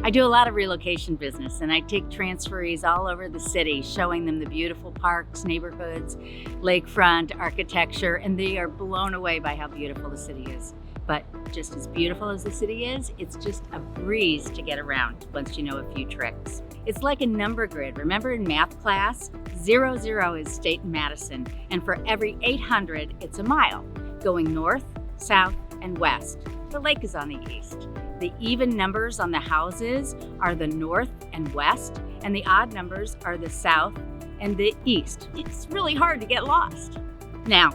I do a lot of relocation business, and I take transferees all over the city, showing them the beautiful parks, neighborhoods, lakefront architecture, and they are blown away by how beautiful the city is. But just as beautiful as the city is, it's just a breeze to get around once you know a few tricks. It's like a number grid. Remember in math class? 0, 0 is State and Madison, and for every 800, it's a mile, going north, south, and west. The lake is on the east. The even numbers on the houses are the north and west, and the odd numbers are the south and the east. It's really hard to get lost. Now,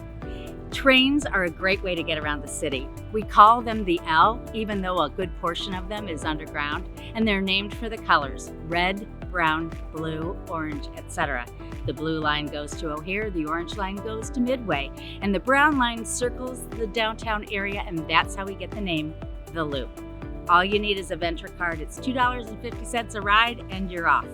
trains are a great way to get around the city. We call them the L, even though a good portion of them is underground, and they're named for the colors: red, brown, blue, orange, etc. The blue line goes to O'Hare, the orange line goes to Midway, and the brown line circles the downtown area, and that's how we get the name, the Loop. All you need is a Ventra card. It's $2.50 a ride, and you're off.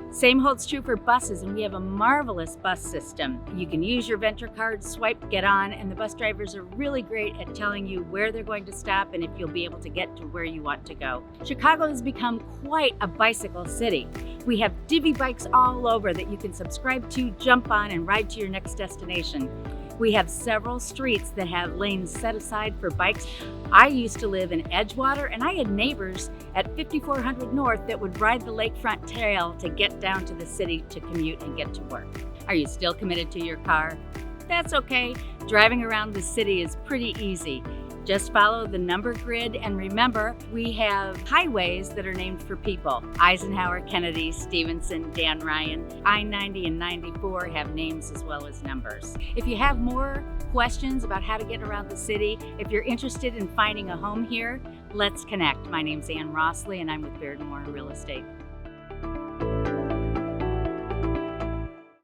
Same holds true for buses, and we have a marvelous bus system. You can use your Ventra card, swipe, get on, and the bus drivers are really great at telling you where they're going to stop and if you'll be able to get to where you want to go. Chicago has become quite a bicycle city. We have Divvy bikes all over that you can subscribe to, jump on, and ride to your next destination. We have several streets that have lanes set aside for bikes. I used to live in Edgewater, and I had neighbors at 5400 North that would ride the Lakefront Trail to get down to the city to commute and get to work. Are you still committed to your car? That's okay. Driving around the city is pretty easy. Just follow the number grid, and remember, we have highways that are named for people. Eisenhower, Kennedy, Stevenson, Dan Ryan. I-90 and 94 have names as well as numbers. If you have more questions about how to get around the city, if you're interested in finding a home here, let's connect. My name's Rossley, and I'm with Baird & Warren Real Estate.